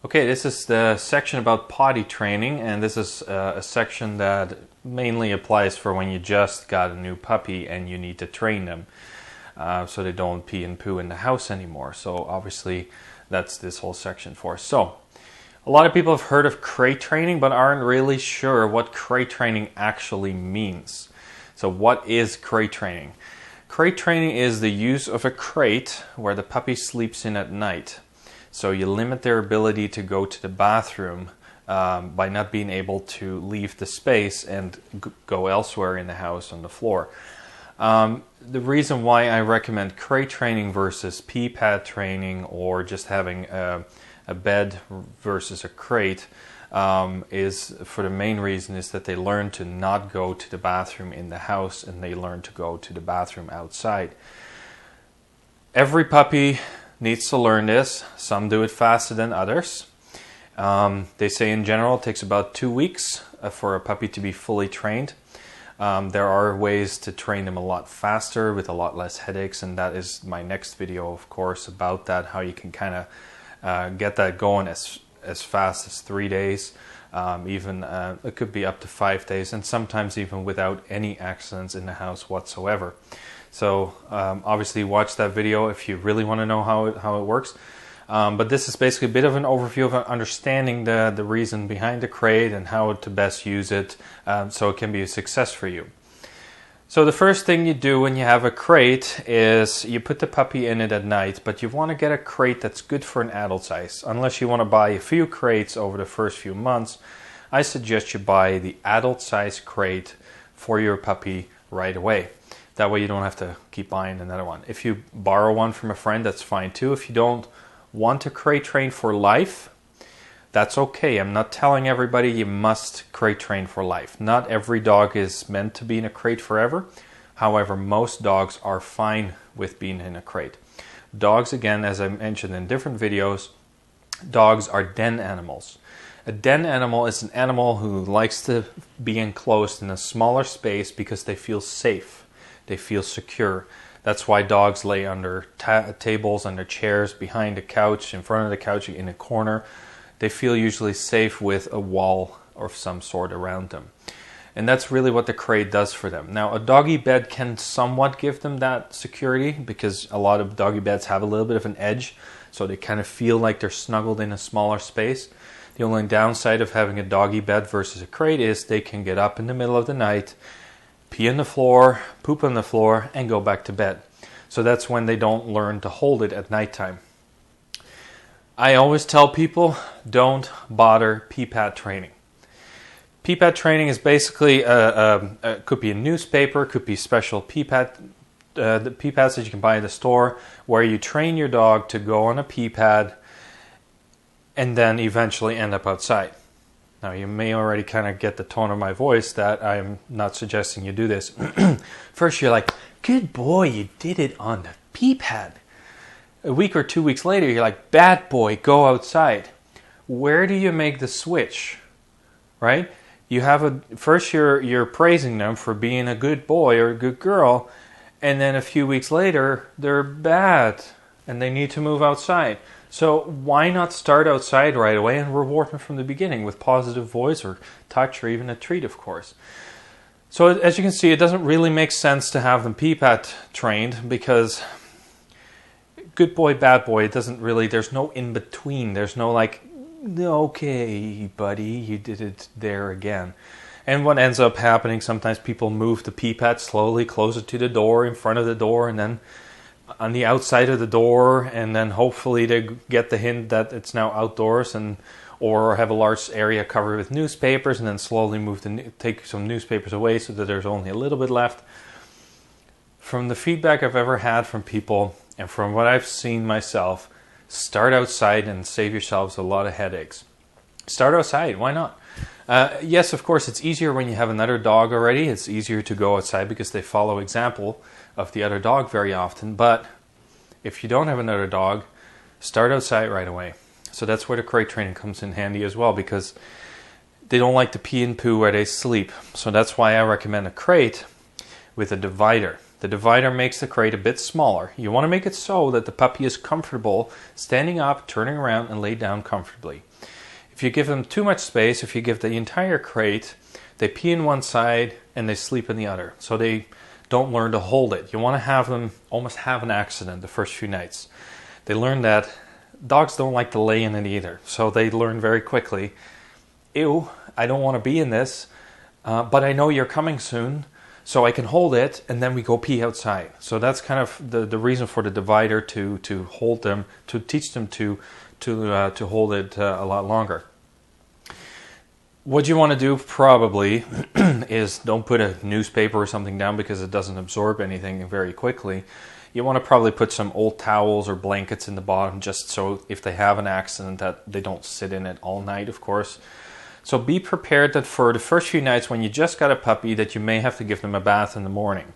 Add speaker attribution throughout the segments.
Speaker 1: Okay, this is the section about potty training, and this is a section that mainly applies for when you just got a new puppy and you need to train them so they don't pee and poo in the house anymore. So obviously that's this whole section for. So a lot of people have heard of crate training but aren't really sure what crate training actually means. So what is crate training? Crate training is the use of a crate where the puppy sleeps in at night. So you limit their ability to go to the bathroom by not being able to leave the space and go elsewhere in the house on the floor. The reason why I recommend crate training versus pee pad training or just having a bed versus a crate is for the main reason is that they learn to not go to the bathroom in the house and they learn to go to the bathroom outside. Every puppy needs to learn this. Some do it faster than others. They say in general it takes about 2 weeks for a puppy to be fully trained. There are ways to train them a lot faster with a lot less headaches, and that is my next video, of course, about that, how you can kind of get that going as fast as 3 days. Even it could be up to 5 days, and sometimes even without any accidents in the house whatsoever. So obviously watch that video if you really want to know how it works. But this is basically a bit of an overview of understanding the reason behind the crate and how to best use it so it can be a success for you. So the first thing you do when you have a crate is you put the puppy in it at night, but you want to get a crate that's good for an adult size. Unless you want to buy a few crates over the first few months, I suggest you buy the adult size crate for your puppy right away. That way you don't have to keep buying another one. If you borrow one from a friend, that's fine too. If you don't want to crate train for life, that's okay. I'm not telling everybody you must crate train for life. Not every dog is meant to be in a crate forever. However, most dogs are fine with being in a crate. Dogs, again, as I mentioned in different videos, dogs are den animals. A den animal is an animal who likes to be enclosed in a smaller space because they feel safe. They feel secure. That's why dogs lay under tables, under chairs, behind a couch, in front of the couch, in a corner. They feel usually safe with a wall of some sort around them. And that's really what the crate does for them. Now, a doggy bed can somewhat give them that security because a lot of doggy beds have a little bit of an edge, so they kind of feel like they're snuggled in a smaller space. The only downside of having a doggy bed versus a crate is they can get up in the middle of the night, pee on the floor, poop on the floor, and go back to bed. So that's when they don't learn to hold it at nighttime. I always tell people, don't bother pee pad training. Pee pad training is basically, could be a newspaper, could be special pee pad, the pee pads that you can buy at the store, where you train your dog to go on a pee pad and then eventually end up outside. Now, you may already kind of get the tone of my voice that I'm not suggesting you do this. First, you're like, good boy, you did it on the pee pad. A week or 2 weeks later, you're like, bad boy, go outside. Where do you make the switch? Right? You have first you're praising them for being a good boy or a good girl, and then a few weeks later, they're bad and they need to move outside. So why not start outside right away and reward them from the beginning with positive voice or touch or even a treat, of course. So as you can see, it doesn't really make sense to have them pee pad trained because good boy, bad boy, it doesn't really, there's no in between. There's no like, okay, buddy, you did it there again. And what ends up happening, sometimes people move the pee pad slowly closer to the door, in front of the door, and then on the outside of the door, and then hopefully they get the hint that it's now outdoors, and or have a large area covered with newspapers, and then slowly take some newspapers away so that there's only a little bit left. From the feedback I've ever had from people, and from what I've seen myself, start outside and save yourselves a lot of headaches. Start outside, why not? Yes, of course, it's easier when you have another dog already. It's easier to go outside because they follow example of the other dog very often. But if you don't have another dog, start outside right away. So that's where the crate training comes in handy as well, because they don't like to pee and poo where they sleep. So that's why I recommend a crate with a divider. The divider makes the crate a bit smaller. You want to make it so that the puppy is comfortable standing up, turning around, and lay down comfortably. If you give them too much space, if you give the entire crate, they pee in one side and they sleep in the other. So they don't learn to hold it. You want to have them almost have an accident the first few nights. They learn that dogs don't like to lay in it either. So they learn very quickly, ew, I don't want to be in this, but I know you're coming soon, so I can hold it, and then we go pee outside. So that's kind of the reason for the divider, to hold them, to teach them to hold it a lot longer. What you want to do probably is don't put a newspaper or something down because it doesn't absorb anything very quickly. You want to probably put some old towels or blankets in the bottom, just so if they have an accident that they don't sit in it all night, of course. So be prepared that for the first few nights when you just got a puppy, that you may have to give them a bath in the morning.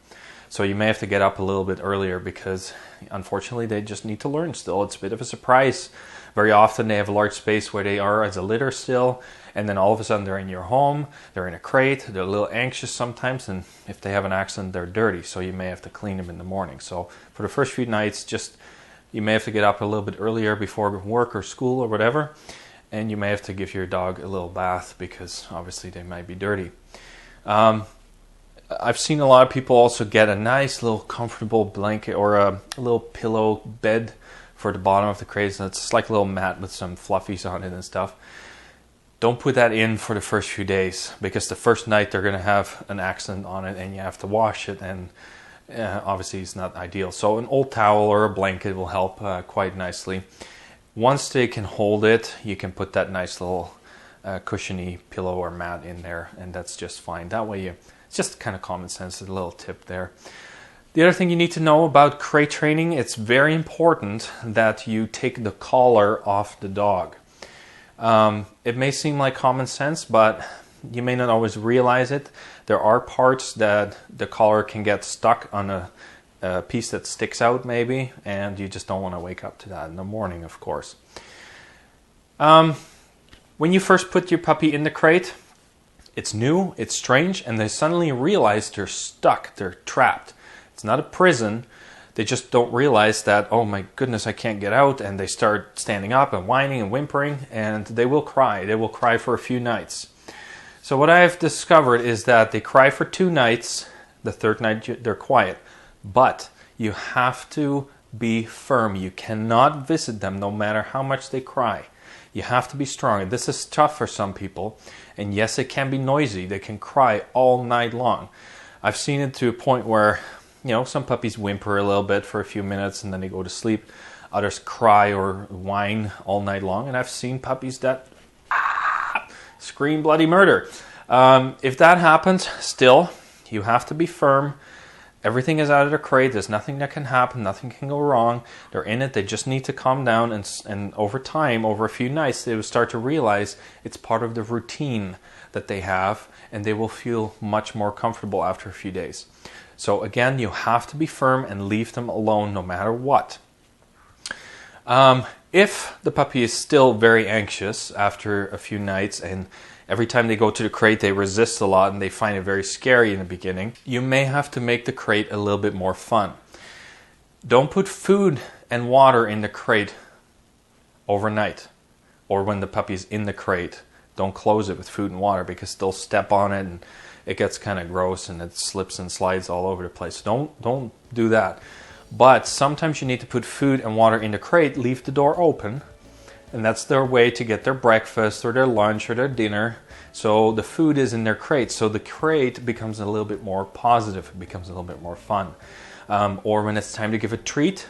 Speaker 1: So you may have to get up a little bit earlier because unfortunately they just need to learn still. It's a bit of a surprise. Very often they have a large space where they are as a litter still, and then all of a sudden they're in your home, they're in a crate, they're a little anxious sometimes, and if they have an accident they're dirty, so you may have to clean them in the morning. So for the first few nights, just you may have to get up a little bit earlier before work or school or whatever, and you may have to give your dog a little bath because obviously they might be dirty. I've seen a lot of people also get a nice little comfortable blanket or a little pillow bed for the bottom of the crate. And it's like a little mat with some fluffies on it and stuff. Don't put that in for the first few days because the first night they're going to have an accident on it and you have to wash it, and obviously it's not ideal. So an old towel or a blanket will help quite nicely. Once they can hold it, you can put that nice little cushiony pillow or mat in there, and that's just fine. That way it's just kind of common sense, a little tip there. The other thing you need to know about crate training, it's very important that you take the collar off the dog. It may seem like common sense, but you may not always realize it. There are parts that the collar can get stuck on a piece that sticks out maybe, and you just don't want to wake up to that in the morning, of course. When you first put your puppy in the crate, it's new, it's strange, and they suddenly realize they're stuck, they're trapped. It's not a prison. They just don't realize that, oh my goodness, I can't get out, and they start standing up and whining and whimpering, and they will cry. They will cry for a few nights. So what I have discovered is that they cry for 2 nights. The third night they're quiet. But you have to be firm. You cannot visit them no matter how much they cry. You have to be strong. This is tough for some people. And yes, it can be noisy. They can cry all night long. I've seen it to a point where, some puppies whimper a little bit for a few minutes and then they go to sleep. Others cry or whine all night long. And I've seen puppies that scream bloody murder. If that happens, still, you have to be firm. Everything is out of the crate. There's nothing that can happen. Nothing can go wrong. They're in it. They just need to calm down. And over time, over a few nights, they will start to realize it's part of the routine that they have. And they will feel much more comfortable after a few days. So again, you have to be firm and leave them alone no matter what. If the puppy is still very anxious after a few nights and every time they go to the crate they resist a lot and they find it very scary in the beginning, you may have to make the crate a little bit more fun. Don't put food and water in the crate overnight or when the puppy's in the crate. Don't close it with food and water because they'll step on it and it gets kind of gross and it slips and slides all over the place. Don't do that. But sometimes you need to put food and water in the crate, leave the door open, and that's their way to get their breakfast or their lunch or their dinner. So the food is in their crate, so the crate becomes a little bit more positive, it becomes a little bit more fun. Or when it's time to give a treat,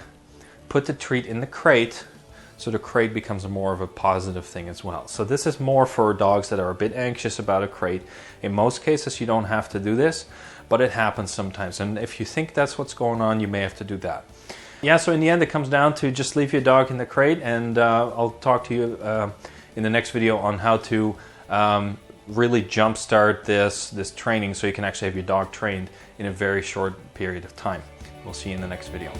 Speaker 1: put the treat in the crate, so the crate becomes more of a positive thing as well. So this is more for dogs that are a bit anxious about a crate. In most cases you don't have to do this, but it happens sometimes. And if you think that's what's going on, you may have to do that. Yeah, so in the end it comes down to just leave your dog in the crate, and I'll talk to you in the next video on how to really jumpstart this training so you can actually have your dog trained in a very short period of time. We'll see you in the next video.